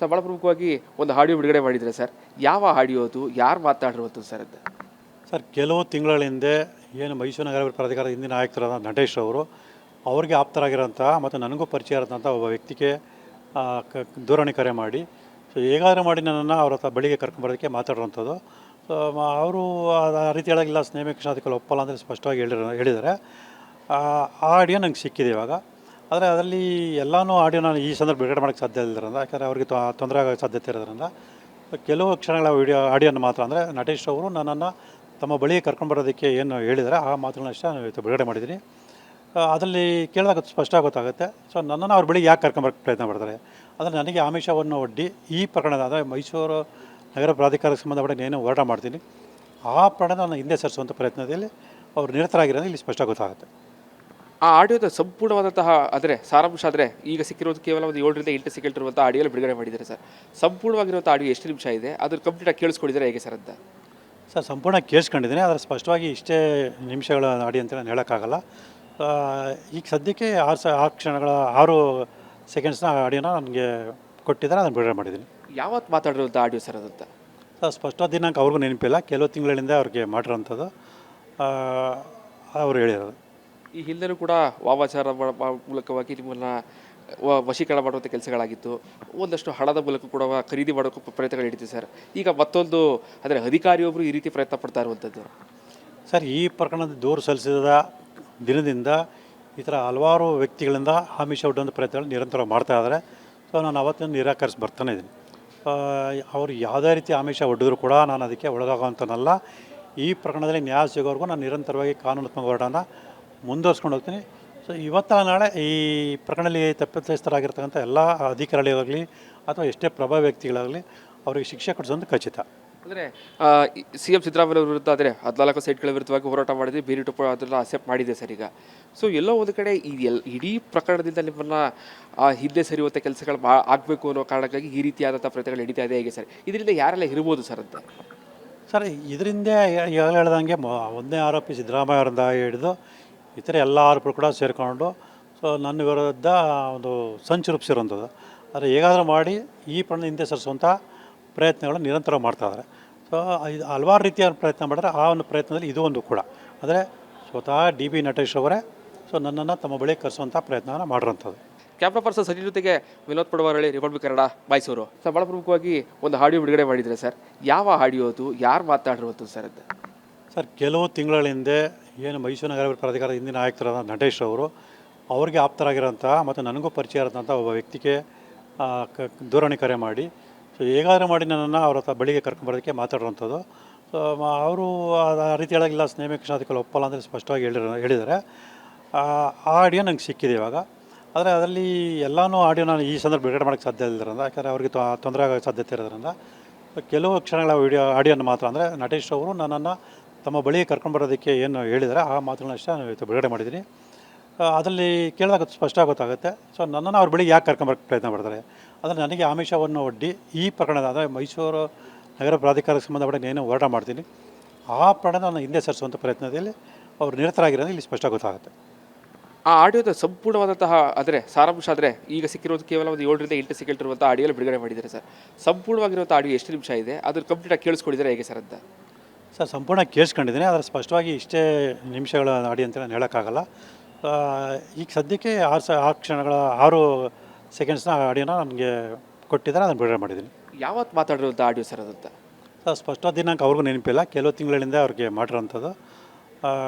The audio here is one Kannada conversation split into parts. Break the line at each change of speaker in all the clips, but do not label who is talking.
ಸರ್ ಭಾಳ ಪ್ರಮುಖವಾಗಿ ಒಂದು ಆಡಿಯೋ ಬಿಡುಗಡೆ ಮಾಡಿದರೆ ಸರ್, ಯಾವ ಆಡಿಯೋ ಅದು, ಯಾರು ಮಾತಾಡಿರೋದು ಸರ್ ಅದು?
ಸರ್, ಕೆಲವು ತಿಂಗಳ ಹಿಂದೆ ಏನು ಮೈಸೂರು ನಗರ ಪ್ರಾಧಿಕಾರದ ಹಿಂದಿನ ಆಯುಕ್ತರಾದ ನಟೇಶ್ ಅವರು ಅವ್ರಿಗೆ ಆಪ್ತರಾಗಿರೋಂಥ ಮತ್ತು ನನಗೂ ಪರಿಚಯ ಇರೋಂಥ ಒಬ್ಬ ವ್ಯಕ್ತಿಗೆ ದೂರವಾಣಿ ಕರೆ ಮಾಡಿ ಹೇಗಾದರೂ ಮಾಡಿ ನನ್ನನ್ನು ಅವ್ರ ಹತ್ರ ಬಳಿಗೆ ಕರ್ಕೊಂಬರೋದಕ್ಕೆ ಮಾತಾಡಿರೋಂಥದ್ದು. ಅವರು ಆ ರೀತಿ ಹೇಳೋಗಿಲ್ಲ, ಸ್ನೇಹ ಕ್ಷಣಾಧಿಕಲ್ಲಿ ಒಪ್ಪಲ್ಲ ಅಂದರೆ ಸ್ಪಷ್ಟವಾಗಿ ಹೇಳಿದ್ದಾರೆ. ಆ ಆಡಿಯೋ ನಂಗೆ ಸಿಕ್ಕಿದೆ ಇವಾಗ. ಆದರೆ ಅದರಲ್ಲಿ ಎಲ್ಲನೂ ಆಡಿಯೋ ನಾನು ಈ ಸಂದರ್ಭ ಬಿಡುಗಡೆ ಮಾಡೋಕ್ಕೆ ಸಾಧ್ಯ ಇಲ್ಲದ್ರಿಂದ, ಯಾಕಂದರೆ ಅವ್ರಿಗೆ ತೊಂದರೆ ಆಗೋ ಸಾಧ್ಯತೆ ಇರೋದ್ರಿಂದ ಕೆಲವು ಕ್ಷಣಗಳ ಆಡಿಯೋನ ಮಾತ್ರ, ಅಂದರೆ ನಟೇಶ್ ಅವರು ನನ್ನನ್ನು ತಮ್ಮ ಬಳಿಗೆ ಕರ್ಕೊಂಡ್ಬರೋದಕ್ಕೆ ಏನು ಹೇಳಿದ್ದಾರೆ ಆ ಮಾತುಗಳನ್ನಷ್ಟೇ ನಾನು ಇವತ್ತು ಬಿಡುಗಡೆ ಮಾಡಿದ್ದೀನಿ. ಅದರಲ್ಲಿ ಕೇಳಿದಾಗ ಸ್ಪಷ್ಟ ಗೊತ್ತಾಗುತ್ತೆ. ಸೊ ನನ್ನನ್ನು ಅವ್ರ ಬಳಿಗೆ ಯಾಕೆ ಕರ್ಕೊಂಬರೋಕ್ಕೆ ಪ್ರಯತ್ನ ಮಾಡ್ತಾರೆ ಅಂದರೆ, ನನಗೆ ಆಮಿಷವನ್ನು ಒಡ್ಡಿ ಈ ಪ್ರಕರಣದ, ಅಂದರೆ ಮೈಸೂರು ನಗರ ಪ್ರಾಧಿಕಾರಕ್ಕೆ ಸಂಬಂಧಪಟ್ಟ ಏನು ಹೋರಾಟ ಮಾಡ್ತೀನಿ ಆ ಪ್ರಕರಣ ನಾನು ಹಿಂದೆ ಸರಿಸುವಂಥ ಪ್ರಯತ್ನದಲ್ಲಿ ಅವರು ನಿರತರಾಗಿರೋದು ಇಲ್ಲಿ ಸ್ಪಷ್ಟ ಗೊತ್ತಾಗುತ್ತೆ.
ಆ ಆಡಿಯೋದ ಸಂಪೂರ್ಣವಾದಂತಹ ಅಂದರೆ ಸಾರಾಂಶ ಆದರೆ ಈಗ ಸಿಕ್ಕಿರೋದು ಕೇವಲ ಒಂದು 7ರಿಂದ 8 ಸೆಕೆಂಡ್ ಇರುವಂಥ ಆಡಿಯೋಲಿ ಬಿಡುಗಡೆ ಮಾಡಿದ್ದಾರೆ ಸರ್. ಸಂಪೂರ್ಣವಾಗಿರುವಂಥ ಆಡಿಯೋ ಎಷ್ಟು ನಿಮಿಷ ಇದೆ, ಅದ್ರ ಕಂಪ್ಲೀಟಾಗಿ ಕೇಳಿಸ್ಕೊಂಡಿದ್ದಾರೆ ಹೇಗೆ ಸರ್ ಅಂತ?
ಸರ್, ಸಂಪೂರ್ಣ ಕೇಳಿಸ್ಕೊಂಡಿದ್ದೀನಿ, ಆದರೆ ಸ್ಪಷ್ಟವಾಗಿ ಇಷ್ಟೇ ನಿಮಿಷಗಳ ಆಡಿಯೋ ಅಂತ ನಾನು ಹೇಳೋಕ್ಕಾಗಲ್ಲ. ಈಗ ಸದ್ಯಕ್ಕೆ 6 ಕ್ಷಣಗಳ 6 ಸೆಕೆಂಡ್ಸ್ನ ಆಡಿಯೋನ ನನಗೆ ಕೊಟ್ಟಿದ್ದಾರೆ, ಅದನ್ನು ಬಿಡುಗಡೆ ಮಾಡಿದ್ದೀನಿ.
ಯಾವತ್ತು ಮಾತಾಡಿರುವಂಥ ಆಡಿಯೋ ಸರ್ ಅದಂತ?
ಸರ್, ಸ್ಪಷ್ಟ ದಿನಾಂಕ ಅವ್ರಿಗೂ ನೆನಪಿಲ್ಲ, ಕೆಲವು ತಿಂಗಳಿಂದ ಅವ್ರಿಗೆ ಮಾಡಿರೋಂಥದ್ದು ಅವರು ಹೇಳಿರೋದು.
ಈ ಹಿಂದೆನೂ ಕೂಡ ವಾಮಾಚಾರ ಮೂಲಕವಾಗಿ ನಿಮ್ಮನ್ನು ವಶೀಕರಣ ಮಾಡುವಂಥ ಕೆಲಸಗಳಾಗಿತ್ತು. ಒಂದಷ್ಟು ಹಣದ ಮೂಲಕ ಕೂಡ ಖರೀದಿ ಮಾಡೋಕ್ಕೆ ಪ್ರಯತ್ನಗಳು ನಡೀತಿದೆ ಸರ್. ಈಗ ಮತ್ತೊಂದು ಅಂದರೆ ಅಧಿಕಾರಿಯೊಬ್ಬರು ಈ ರೀತಿ ಪ್ರಯತ್ನ ಪಡ್ತಾ ಇರುವಂಥದ್ದು.
ಸರ್, ಈ ಪ್ರಕರಣದ ದೂರು ಸಲ್ಲಿಸಿದ ದಿನದಿಂದ ಈ ಥರ ಹಲವಾರು ವ್ಯಕ್ತಿಗಳಿಂದ ಆಮಿಷ ಒಡ್ಡುವಂಥ ಪ್ರಯತ್ನಗಳು ನಿರಂತರವಾಗಿ ಮಾಡ್ತಾ ಇದ್ದಾರೆ. ಸೊ ನಾನು ಅವತ್ತಿನ ನಿರಾಕರಿಸಿ ಬರ್ತಾನೆ ಇದ್ದೀನಿ. ಅವರು ಯಾವುದೇ ರೀತಿ ಆಮಿಷ ಒಡ್ಡಿದ್ರು ಕೂಡ ನಾನು ಅದಕ್ಕೆ ಒಳಗಾಗೋವಂಥನಲ್ಲ. ಈ ಪ್ರಕರಣದಲ್ಲಿ ನ್ಯಾಯ ಸಿಗೋವರೆಗೂ ನಾನು ನಿರಂತರವಾಗಿ ಕಾನೂನಾತ್ಮಕ ಹೋರಾಟನ ಮುಂದುವರ್ಸ್ಕೊಂಡು ಹೋಗ್ತೀನಿ. ಸೊ ಇವತ್ತ ನಾಳೆ ಈ ಪ್ರಕರಣದಲ್ಲಿ ತಪ್ಪಿತಸ್ಥರಾಗಿರ್ತಕ್ಕಂಥ ಎಲ್ಲ ಅಧಿಕಾರಿಗಳಾಗಲಿ ಅಥವಾ ಎಷ್ಟೇ ಪ್ರಭಾವಿ ವ್ಯಕ್ತಿಗಳಾಗಲಿ ಅವರಿಗೆ ಶಿಕ್ಷೆ ಕೊಡಿಸೋದು ಖಚಿತ.
ಅಂದರೆ CM ಸಿದ್ದರಾಮಯ್ಯ ವಿರುದ್ಧ ಆದರೆ 14 ಸೈಟ್ಗಳ ವಿರುದ್ಧವಾಗಿ ಹೋರಾಟ ಮಾಡಿದ್ವಿ, ಬೇರೆ ಅದನ್ನು ಅಕ್ಸೆಪ್ಟ್ ಮಾಡಿದೆ ಸರ್ ಈಗ. ಸೊ ಎಲ್ಲೋ ಒಂದು ಕಡೆ ಈ ಇಡೀ ಪ್ರಕರಣದಿಂದ ನಿಮ್ಮನ್ನು ಹಿಂದೆ ಸರಿಯುವಂಥ ಕೆಲಸಗಳು ಆಗಬೇಕು ಅನ್ನೋ ಕಾರಣಕ್ಕಾಗಿ ಈ ರೀತಿಯಾದಂಥ ಪ್ರಯತ್ನಗಳು ನಡೀತಾ ಇದೆ ಹೇಗೆ ಸರ್? ಇದರಿಂದ ಯಾರೆಲ್ಲ ಇರ್ಬೋದು ಸರ್ ಅಂತ?
ಸರ್, ಇದರಿಂದ ಈಗಾಗಲೇ ಹೇಳ್ದಂಗೆ ಒಂದನೇ ಆರೋಪಿ ಸಿದ್ದರಾಮಯ್ಯ ಅವರಿಂದ ಹಿಡಿದು ಇತರೆ ಎಲ್ಲ ಆರೋಪಿಗಳು ಕೂಡ ಸೇರಿಕೊಂಡು ಸೊ ನನ್ನ ವಿರುದ್ಧ ಒಂದು ಸಂಚು ರೂಪಿಸಿರುವಂಥದ್ದು. ಆದರೆ ಹೇಗಾದರೂ ಮಾಡಿ ಈ ಪ್ರಕರಣ ಹಿಂದೆ ಸರಿಸುವಂಥ ಪ್ರಯತ್ನಗಳು ನಿರಂತರ ಮಾಡ್ತಾಯಿದ್ದಾರೆ. ಸೊ ಇದು ಹಲವಾರು ರೀತಿಯ ಪ್ರಯತ್ನ ಮಾಡಿದ್ರೆ ಆ ಒಂದು ಪ್ರಯತ್ನದಲ್ಲಿ ಇದು ಒಂದು ಕೂಡ, ಅಂದರೆ ಸ್ವತಃ DB ನಟೇಶ್ ಅವರೇ ಸೊ ನನ್ನನ್ನು ತಮ್ಮ ಬಳಿ ಕರೆಸುವಂಥ ಪ್ರಯತ್ನವನ್ನು ಮಾಡಿರೋಂಥದ್ದು.
ಕ್ಯಾಮ್ರಾ ಪರ್ಸನ್ ಸಚಿವ ಜೊತೆಗೆ ವಿನೋದ್ ಪಡವಾರಳ್ಳಿ, ರಿಪಬ್ಲಿಕ್ ಕನ್ನಡ, ಮೈಸೂರು. ಸರ್, ಭಾಳ ಪ್ರಮುಖವಾಗಿ ಒಂದು ಆಡಿಯೋ ಬಿಡುಗಡೆ ಮಾಡಿದರೆ ಸರ್, ಯಾವ ಆಡಿಯೋ ಅದು, ಯಾರು ಮಾತಾಡಿರೋದು ಸರ್ ಅಂತ?
ಸರ್, ಕೆಲವು ತಿಂಗಳ ಹಿಂದೆ ಏನು ಮೈಸೂರು ನಗರ ಪ್ರಾಧಿಕಾರದ ಹಿಂದಿನ ಆಯುಕ್ತರಾದ ನಟೇಶ್ ಅವರು ಅವ್ರಿಗೆ ಆಪ್ತರಾಗಿರೋಂಥ ಮತ್ತು ನನಗೂ ಪರಿಚಯ ಇರೋಂಥ ಒಬ್ಬ ವ್ಯಕ್ತಿಗೆ ದೂರವಾಣಿ ಕರೆ ಮಾಡಿ ಹೇಗಾದರೂ ಮಾಡಿ ನನ್ನನ್ನು ಅವ್ರ ಹತ್ರ ಬಳಿಗೆ ಕರ್ಕೊಂಬರೋದಕ್ಕೆ ಮಾತಾಡಿರೋಂಥದ್ದು. ಸೊ ಅವರು ಆ ರೀತಿ ಹೇಳೋಗಿಲ್ಲ, ಸ್ನೇಹ ಕ್ಷಣಾಧಿಕಲ್ಲಿ ಒಪ್ಪಲ್ಲ ಅಂದರೆ ಸ್ಪಷ್ಟವಾಗಿ ಹೇಳಿದ್ದಾರೆ. ಆ ಆಡಿಯೋ ನಂಗೆ ಸಿಕ್ಕಿದೆ ಇವಾಗ. ಆದರೆ ಅದರಲ್ಲಿ ಎಲ್ಲನೂ ಆಡಿಯೋ ನಾನು ಈ ಸಂದರ್ಭ ಬಿಡುಗಡೆ ಮಾಡೋಕ್ಕೆ ಸಾಧ್ಯ ಇಲ್ಲದ್ರಿಂದ, ಯಾಕಂದರೆ ಅವ್ರಿಗೆ ತೊಂದರೆ ಆಗೋ ಸಾಧ್ಯತೆ ಇರೋದ್ರಿಂದ ಕೆಲವು ಕ್ಷಣಗಳ ಆಡಿಯೋನ ಮಾತ್ರ, ಅಂದರೆ ನಟೇಶ್ ಅವರು ನನ್ನನ್ನು ತಮ್ಮ ಬಳಿಗೆ ಕರ್ಕೊಂಡ್ಬರೋದಕ್ಕೆ ಏನು ಹೇಳಿದ್ದಾರೆ ಆ ಮಾತುಗಳನ್ನಷ್ಟೇ ನಾನು ಇವತ್ತು ಬಿಡುಗಡೆ ಮಾಡಿದ್ದೀನಿ. ಅದರಲ್ಲಿ ಕೇಳಿದಾಗ ಸ್ಪಷ್ಟ ಗೊತ್ತಾಗುತ್ತೆ. ಸೊ ನನ್ನನ್ನು ಅವ್ರ ಬಳಿಗೆ ಯಾಕೆ ಕರ್ಕೊಂಬರೋಕ್ಕೆ ಪ್ರಯತ್ನ ಮಾಡ್ತಾರೆ ಅಂದರೆ, ನನಗೆ ಆಮಿಷವನ್ನು ಒಡ್ಡಿ ಈ ಪ್ರಕರಣದ, ಅಂದರೆ ಮೈಸೂರು ನಗರ ಪ್ರಾಧಿಕಾರಕ್ಕೆ ಸಂಬಂಧಪಟ್ಟ ಏನು ಹೋರಾಟ ಮಾಡ್ತೀನಿ ಆ ಪ್ರಕರಣ ನಾನು ಹಿಂದೆ ಸರಿಸುವಂಥ ಪ್ರಯತ್ನದಲ್ಲಿ ಅವರು ನಿರತರಾಗಿರೋದು ಇಲ್ಲಿ ಸ್ಪಷ್ಟ ಗೊತ್ತಾಗುತ್ತೆ.
ಆ ಆಡಿಯೋದ ಸಂಪೂರ್ಣವಾದಂತಹ ಅಂದರೆ ಸಾರಾಂಶ ಆದರೆ ಈಗ ಸಿಕ್ಕಿರೋದು ಕೇವಲ ಒಂದು 7ರಿಂದ 8 ಸೆಕೆಂಡ್ ಇರುವಂಥ ಆಡಿಯೋಲಿ ಬಿಡುಗಡೆ ಮಾಡಿದ್ದಾರೆ ಸರ್. ಸಂಪೂರ್ಣವಾಗಿರುವಂಥ ಆಡಿಯೋ ಎಷ್ಟು ನಿಮಿಷ ಇದೆ, ಅದ್ರ ಕಂಪ್ಲೀಟಾಗಿ ಕೇಳಿಸ್ಕೊಂಡಿದ್ದಾರೆ ಹೇಗೆ ಸರ್ ಅಂತ?
ಸರ್, ಸಂಪೂರ್ಣ ಕೇಳಿಸ್ಕೊಂಡಿದ್ದೀನಿ, ಆದರೆ ಸ್ಪಷ್ಟವಾಗಿ ಇಷ್ಟೇ ನಿಮಿಷಗಳ ಆಡಿಯೋ ಅಂತ ನಾನು ಹೇಳೋಕ್ಕಾಗಲ್ಲ. ಈಗ ಸದ್ಯಕ್ಕೆ 6 ಕ್ಷಣಗಳ 6 ಸೆಕೆಂಡ್ಸ್ನ ಆಡಿಯೋನ ನನಗೆ ಕೊಟ್ಟಿದ್ದಾರೆ, ಅದನ್ನು ಬಿಡುಗಡೆ ಮಾಡಿದ್ದೀನಿ.
ಯಾವತ್ತು ಮಾತಾಡಿರುವಂಥ ಆಡಿಯೋ ಸರ್ ಅದಂತ?
ಸರ್, ಸ್ಪಷ್ಟ ದಿನಾಂಕ ಅವ್ರಿಗೂ ನೆನಪಿಲ್ಲ, ಕೆಲವು ತಿಂಗಳಿಂದ ಅವ್ರಿಗೆ ಮಾಡಿರೋಂಥದ್ದು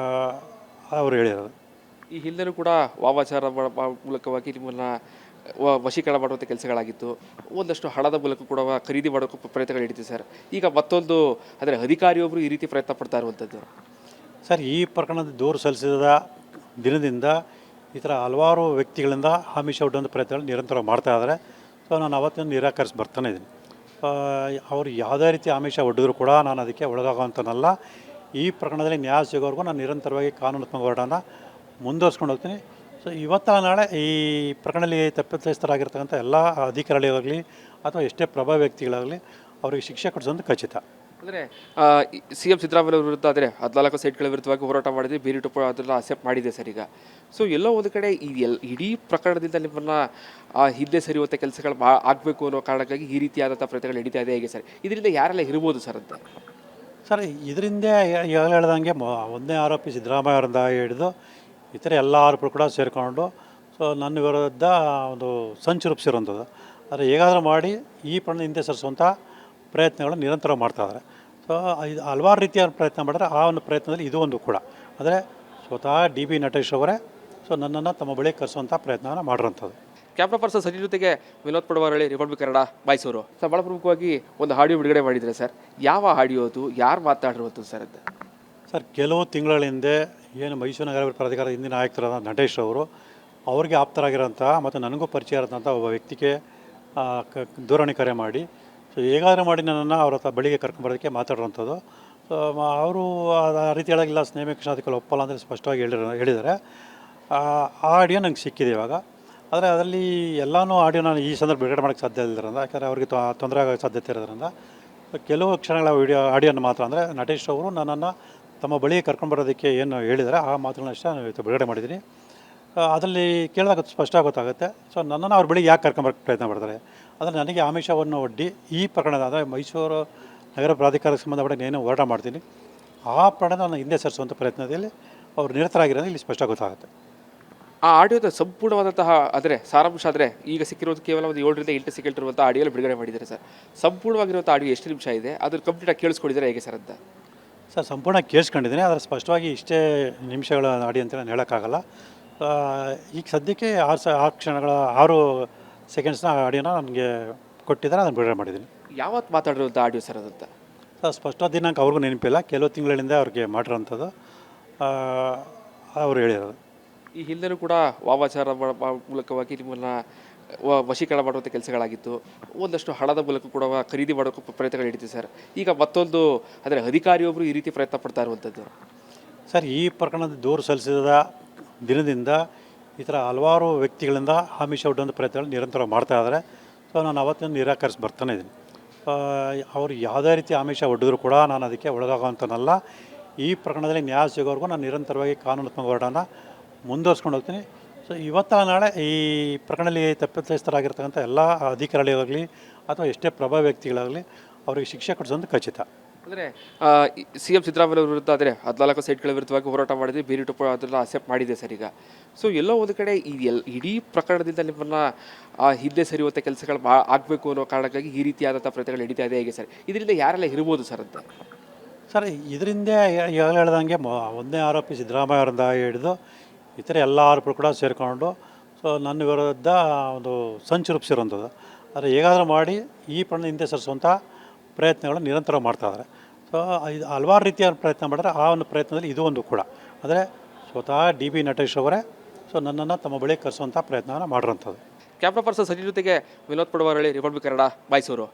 ಅವರು ಹೇಳಿರೋದು.
ಈ ಹಿಂದೆನೂ ಕೂಡ ವಾಮಾಚಾರ ಮೂಲಕವಾಗಿ ನಿಮ್ಮನ್ನು ವಶೀಕರಣ ಮಾಡುವಂಥ ಕೆಲಸಗಳಾಗಿತ್ತು. ಒಂದಷ್ಟು ಹಣದ ಮೂಲಕ ಕೂಡ ಖರೀದಿ ಮಾಡೋಕ್ಕೆ ಪ್ರಯತ್ನಗಳು ನಡೀತಿದೆ ಸರ್. ಈಗ ಮತ್ತೊಂದು ಅಂದರೆ ಅಧಿಕಾರಿಯೊಬ್ಬರು ಈ ರೀತಿ ಪ್ರಯತ್ನ ಪಡ್ತಾ ಇರುವಂಥದ್ದು.
ಸರ್, ಈ ಪ್ರಕರಣದ ದೂರು ಸಲ್ಲಿಸಿದ ದಿನದಿಂದ ಈ ಥರ ಹಲವಾರು ವ್ಯಕ್ತಿಗಳಿಂದ ಆಮಿಷ ಒಡ್ಡುವಂಥ ಪ್ರಯತ್ನಗಳು ನಿರಂತರವಾಗಿ ಮಾಡ್ತಾ ಇದ್ದಾರೆ. ಸೊ ನಾನು ಅವತ್ತಿನ ನಿರಾಕರಿಸಿ ಬರ್ತಾನೆ ಇದ್ದೀನಿ. ಅವರು ಯಾವುದೇ ರೀತಿ ಆಮಿಷ ಒಡ್ಡಿದ್ರು ಕೂಡ ನಾನು ಅದಕ್ಕೆ ಒಳಗಾಗೋವಂಥನಲ್ಲ. ಈ ಪ್ರಕರಣದಲ್ಲಿ ನ್ಯಾಯ ಸಿಗೋವರೆಗೂ ನಾನು ನಿರಂತರವಾಗಿ ಕಾನೂನಾತ್ಮಕ ಹೋರಾಟನ ಮುಂದುವರ್ಸ್ಕೊಂಡು ಹೋಗ್ತೀನಿ. ಸೊ ಇವತ್ತ ನಾಳೆ ಈ ಪ್ರಕರಣದಲ್ಲಿ ತಪ್ಪಿತಸ್ಥರಾಗಿರ್ತಕ್ಕಂಥ ಎಲ್ಲ ಅಧಿಕಾರಿಗಳಾಗಲಿ ಅಥವಾ ಎಷ್ಟೇ ಪ್ರಭಾವಿ ವ್ಯಕ್ತಿಗಳಾಗಲಿ ಅವರಿಗೆ ಶಿಕ್ಷೆ ಕೊಡಿಸೋದು ಖಚಿತ.
ಅಂದರೆ ಸಿ ಎಂ ಸಿದ್ದರಾಮಯ್ಯ ವಿರುದ್ಧ ಆದರೆ 14 ಸೈಟ್ಗಳ ವಿರುದ್ಧವಾಗಿ ಹೋರಾಟ ಮಾಡಿದ್ವಿ, ಬೇರಿಟು ಅದೆಲ್ಲ ಅಕ್ಸೆಪ್ಟ್ ಮಾಡಿದೆ ಸರ್ ಈಗ. ಸೊ ಎಲ್ಲೋ ಒಂದು ಕಡೆ ಈ ಇಡೀ ಪ್ರಕರಣದಿಂದ ನಿಮ್ಮನ್ನು ಹಿಂದೆ ಸರಿಯುವಂಥ ಕೆಲಸಗಳು ಆಗಬೇಕು ಅನ್ನೋ ಕಾರಣಕ್ಕಾಗಿ ಈ ರೀತಿಯಾದಂಥ ಪ್ರಯತ್ನಗಳು ನಡೀತಾ ಇದೆ ಹೇಗೆ ಸರ್? ಇದರಿಂದ ಯಾರೆಲ್ಲ ಇರ್ಬೋದು ಸರ್ ಅಂತ?
ಸರ್ ಇದರಿಂದ ಈಗಾಗಲೇ ಹೇಳ್ದಂಗೆ ಒಂದನೇ ಆರೋಪಿ ಸಿದ್ದರಾಮಯ್ಯ ಅವರಿಂದ ಹಿಡಿದು ಇತರೆ ಎಲ್ಲ ಆರೋಪಿಗಳು ಕೂಡ ಸೇರಿಕೊಂಡು ಸೊ ನನ್ನ ವಿರುದ್ಧ ಒಂದು ಸಂಚು ರೂಪಿಸಿರುವಂಥದ್ದು. ಆದರೆ ಹೇಗಾದರೂ ಮಾಡಿ ಈ ಪ್ರಕರಣ ಹಿಂದೆ ಸರಿಸುವಂಥ ಪ್ರಯತ್ನಗಳು ನಿರಂತರ ಮಾಡ್ತಾಯಿದ್ದಾರೆ. ಸೊ ಇದು ಹಲವಾರು ರೀತಿಯ ಪ್ರಯತ್ನ ಮಾಡಿದ್ರೆ ಆ ಒಂದು ಪ್ರಯತ್ನದಲ್ಲಿ ಇದು ಒಂದು ಕೂಡ. ಅಂದರೆ ಸ್ವತಃ ಡಿ ಬಿ ನಟೇಶ್ ಅವರೇ ಸೊ ನನ್ನನ್ನು ತಮ್ಮ ಬಳಿ ಕರೆಸುವಂಥ ಪ್ರಯತ್ನವನ್ನು ಮಾಡಿರೋಂಥದ್ದು.
ಕ್ಯಾಮ್ರಾ ಪರ್ಸನ್ ಸಚಿವ ಜೊತೆಗೆ ವಿನೋದ್ ಪಡವಾರಳ್ಳಿ, ರಿಪಬ್ಲಿಕ್ ಕನ್ನಡ, ಮೈಸೂರು. ಸರ್, ಭಾಳ ಪ್ರಮುಖವಾಗಿ ಒಂದು ಆಡಿಯೋ ಬಿಡುಗಡೆ ಮಾಡಿದರೆ ಸರ್, ಯಾವ ಆಡಿಯೋ ಅದು, ಯಾರು ಮಾತಾಡಿರುವಂಥದ್ದು ಸರ್ ಅಂತ?
ಸರ್, ಕೆಲವು ತಿಂಗಳ ಹಿಂದೆ ಏನು ಮೈಸೂರು ನಗರ ಪ್ರಾಧಿಕಾರದ ಹಿಂದಿನ ಆಯುಕ್ತರಾದ ನಟೇಶ್ ಅವರು ಅವ್ರಿಗೆ ಆಪ್ತರಾಗಿರೋಂಥ ಮತ್ತು ನನಗೂ ಪರಿಚಯ ಇರೋಂಥ ಒಬ್ಬ ವ್ಯಕ್ತಿಗೆ ದೂರವಾಣಿ ಕರೆ ಮಾಡಿ ಸೊ ಹೇಗಾದರೂ ಮಾಡಿ ನನ್ನನ್ನು ಅವ್ರ ಹತ್ರ ಬಳಿಗೆ ಕರ್ಕೊಂಬರೋದಕ್ಕೆ ಮಾತಾಡಿರೋಂಥದ್ದು. ಸೊ ಅವರು ಆ ರೀತಿ ಹೇಳೋಗಿಲ್ಲ, ಸ್ನೇಹ ಕ್ಷಣಾಧಿಕಲ್ಲಿ ಒಪ್ಪಲ್ಲ ಅಂದರೆ ಸ್ಪಷ್ಟವಾಗಿ ಹೇಳಿದ್ದಾರೆ. ಆ ಆಡಿಯೋ ನಂಗೆ ಸಿಕ್ಕಿದೆ ಇವಾಗ. ಆದರೆ ಅದರಲ್ಲಿ ಎಲ್ಲನೂ ಆಡಿಯೋ ನಾನು ಈ ಸಂದರ್ಭ ಬಿಡುಗಡೆ ಮಾಡೋಕ್ಕೆ ಸಾಧ್ಯ ಇಲ್ಲದ್ರಿಂದ, ಯಾಕಂದರೆ ಅವರಿಗೆ ತೊಂದರೆ ಆಗೋ ಸಾಧ್ಯತೆ ಇರೋದ್ರಿಂದ ಕೆಲವು ಕ್ಷಣಗಳ ಆಡಿಯೋನ ಮಾತ್ರ, ಅಂದರೆ ನಟೇಶ್ ಅವರು ನನ್ನನ್ನು ತಮ್ಮ ಬಳಿಗೆ ಕರ್ಕೊಂಡ್ಬರೋದಕ್ಕೆ ಏನು ಹೇಳಿದ್ದಾರೆ ಆ ಮಾತುಗಳನ್ನಷ್ಟೇ ನಾನು ಇವತ್ತು ಬಿಡುಗಡೆ ಮಾಡಿದ್ದೀನಿ. ಅದರಲ್ಲಿ ಕೇಳಿದಾಗ ಸ್ಪಷ್ಟ ಗೊತ್ತಾಗುತ್ತೆ. ಸೊ ನನ್ನನ್ನು ಅವ್ರ ಬಳಿಗೆ ಯಾಕೆ ಕರ್ಕೊಂಬರೋಕ್ಕೆ ಪ್ರಯತ್ನ ಮಾಡ್ತಾರೆ, ಆದರೆ ನನಗೆ ಆಮಿಷವನ್ನು ಒಡ್ಡಿ ಈ ಪ್ರಕರಣದ, ಅಂದರೆ ಮೈಸೂರು ನಗರ ಪ್ರಾಧಿಕಾರಕ್ಕೆ ಸಂಬಂಧಪಟ್ಟ ಏನು ಹೋರಾಟ ಮಾಡ್ತೀನಿ ಆ ಪ್ರಕರಣ ನಾನು ಹಿಂದೆ ಸರಿಸುವಂಥ ಪ್ರಯತ್ನದಲ್ಲಿ ಅವರು ನಿರತರಾಗಿರೋದು ಇಲ್ಲಿ ಸ್ಪಷ್ಟ ಗೊತ್ತಾಗುತ್ತೆ.
ಆ ಆಡಿಯೋದ ಸಂಪೂರ್ಣವಾದಂತಹ ಅಂದರೆ ಸಾರಾಂಶ ಆದರೆ ಈಗ ಸಿಕ್ಕಿರೋದು ಕೇವಲ ಒಂದು 7 ರಿಂದ 8 ಸೆಕೆಂಡ್ ಇರುವಂಥ ಆಡಿಯೋಲಿ ಬಿಡುಗಡೆ ಮಾಡಿದ್ದಾರೆ ಸರ್. ಸಂಪೂರ್ಣವಾಗಿರುವಂಥ ಆಡಿಯೋ ಎಷ್ಟು ನಿಮಿಷ ಇದೆ, ಅದ್ರ ಕಂಪ್ಲೀಟಾಗಿ ಕೇಳಿಸ್ಕೊಂಡಿದ್ದಾರೆ ಹೇಗೆ ಸರ್ ಅಂತ?
ಸರ್, ಸಂಪೂರ್ಣ ಕೇಳಿಸ್ಕೊಂಡಿದ್ದೀನಿ, ಆದರೆ ಸ್ಪಷ್ಟವಾಗಿ ಇಷ್ಟೇ ನಿಮಿಷಗಳ ಆಡಿಯೋ ಅಂತ ನಾನು ಹೇಳೋಕ್ಕಾಗಲ್ಲ. ಈಗ ಸದ್ಯಕ್ಕೆ 6 ಕ್ಷಣಗಳ 6 ಸೆಕೆಂಡ್ಸ್ನ ಆಡಿಯೋನ ನನಗೆ ಕೊಟ್ಟಿದ್ದಾರೆ, ಅದನ್ನು ಬಿಡುಗಡೆ ಮಾಡಿದ್ದೀನಿ.
ಯಾವತ್ತು ಮಾತಾಡಿರುವಂಥ ಆಡಿಯೋ ಸರ್ ಅದಂತ?
ಸರ್, ಸ್ಪಷ್ಟ ದಿನಾಂಕ ಅವ್ರಿಗೂ ನೆನಪಿಲ್ಲ, ಕೆಲವು ತಿಂಗಳಿಂದ ಅವ್ರಿಗೆ ಮಾಡಿರೋಂಥದ್ದು ಅವರು ಹೇಳಿರೋದು.
ಈ ಹಿಂದೆನೂ ಕೂಡ ವಾಮಾಚಾರ ಮೂಲಕವಾಗಿ ನಿಮ್ಮನ್ನು ವಶೀಕರಣ ಮಾಡುವಂಥ ಕೆಲಸಗಳಾಗಿತ್ತು. ಒಂದಷ್ಟು ಹಣದ ಮೂಲಕ ಕೂಡ ಖರೀದಿ ಮಾಡೋಕ್ಕೆ ಪ್ರಯತ್ನಗಳು ನಡೀತಿದೆ ಸರ್. ಈಗ ಮತ್ತೊಂದು ಅಂದರೆ ಅಧಿಕಾರಿಯೊಬ್ಬರು ಈ ರೀತಿ ಪ್ರಯತ್ನ ಪಡ್ತಾ ಇರುವಂಥದ್ದು.
ಸರ್, ಈ ಪ್ರಕರಣದ ದೂರು ಸಲ್ಲಿಸಿದ ದಿನದಿಂದ ಈ ಥರ ಹಲವಾರು ವ್ಯಕ್ತಿಗಳಿಂದ ಆಮಿಷ ಒಡ್ಡುವಂಥ ಪ್ರಯತ್ನಗಳು ನಿರಂತರ ಮಾಡ್ತಾ ಇದ್ದಾರೆ. ಸೊ ನಾನು ಅವತ್ತಿನ ನಿರಾಕರಿಸಿ ಬರ್ತಾನೆ ಇದ್ದೀನಿ. ಅವರು ಯಾವುದೇ ರೀತಿ ಆಮಿಷ ಒಡ್ಡಿದ್ರು ಕೂಡ ನಾನು ಅದಕ್ಕೆ ಒಳಗಾಗುವಂಥನಲ್ಲ. ಈ ಪ್ರಕರಣದಲ್ಲಿ ನ್ಯಾಯ ಸಿಗೋವರೆಗೂ ನಾನು ನಿರಂತರವಾಗಿ ಕಾನೂನಾತ್ಮಕ ಹೋರಾಟನ ಮುಂದುವರ್ಸ್ಕೊಂಡು ಹೋಗ್ತೀನಿ. ಸೊ ಇವತ್ತ ನಾಳೆ ಈ ಪ್ರಕರಣದಲ್ಲಿ ತಪ್ಪಿತಸ್ಥರಾಗಿರ್ತಕ್ಕಂಥ ಎಲ್ಲ ಅಧಿಕಾರಿಗಳಾಗಲಿ ಅಥವಾ ಎಷ್ಟೇ ಪ್ರಭಾವಿ ವ್ಯಕ್ತಿಗಳಾಗಲಿ ಅವರಿಗೆ ಶಿಕ್ಷೆ ಕೊಡಿಸೋದು ಖಚಿತ.
ಅಂದರೆ ಸಿ ಎಂ ಸಿದ್ದರಾಮಯ್ಯ ವಿರುದ್ಧ ಆದರೆ 14 ಸೈಟ್ಗಳ ವಿರುದ್ಧವಾಗಿ ಹೋರಾಟ ಮಾಡಿದ್ವಿ, ಬೇರಿಟು ಅದೆಲ್ಲ ಅಕ್ಸೆಪ್ಟ್ ಮಾಡಿದೆ ಸರ್ ಈಗ. ಸೊ ಎಲ್ಲೋ ಒಂದು ಕಡೆ ಈ ಇಡೀ ಪ್ರಕರಣದಿಂದ ನಿಮ್ಮನ್ನು ಹಿಂದೆ ಸರಿಯುವಂಥ ಕೆಲಸಗಳು ಆಗಬೇಕು ಅನ್ನೋ ಕಾರಣಕ್ಕಾಗಿ ಈ ರೀತಿಯಾದಂಥ ಪ್ರಯತ್ನಗಳು ನಡೀತಾ ಇದೆ ಹೇಗೆ ಸರ್? ಇದರಿಂದ ಯಾರೆಲ್ಲ ಇರ್ಬೋದು ಸರ್ ಅಂತ?
ಸರ್, ಇದರಿಂದ ಈಗಾಗಲೇ ಹೇಳ್ದಂಗೆ ಒಂದನೇ ಆರೋಪಿ ಸಿದ್ದರಾಮಯ್ಯ ಅವರಿಂದ ಹಿಡಿದು ಇತರೆ ಎಲ್ಲ ಆರೋಪಿಗಳು ಕೂಡ ಸೇರಿಕೊಂಡು ಸೊ ನನ್ನ ವಿರುದ್ಧ ಒಂದು ಸಂಚು ರೂಪಿಸಿರುವಂಥದ್ದು. ಆದರೆ ಹೇಗಾದರೂ ಮಾಡಿ ಈ ಪ್ರಕರಣ ಹಿಂದೆ ಸರಿಸುವಂಥ ಪ್ರಯತ್ನಗಳು ನಿರಂತರ ಮಾಡ್ತಾಯಿದ್ದಾರೆ. ಸೊ ಇದು ಹಲವಾರು ರೀತಿಯ ಪ್ರಯತ್ನ ಮಾಡಿದ್ರೆ ಆ ಒಂದು ಪ್ರಯತ್ನದಲ್ಲಿ ಇದು ಒಂದು ಕೂಡ. ಅಂದರೆ ಸ್ವತಃ ಡಿ ಬಿ ನಟೇಶ್ ಅವರೇ ಸೊ ನನ್ನನ್ನು ತಮ್ಮ ಬಳಿ ಕರೆಸುವಂಥ ಪ್ರಯತ್ನವನ್ನು ಮಾಡಿರೋಂಥದ್ದು.
ಕ್ಯಾಮ್ರಾ ಪರ್ಸನ್ ಸಚಿವ ಜೊತೆಗೆ ವಿನೋದ್ ಪಡವಾರಳ್ಳಿ, ರಿಪಬ್ಲಿಕ್ ಕನ್ನಡ, ಮೈಸೂರು.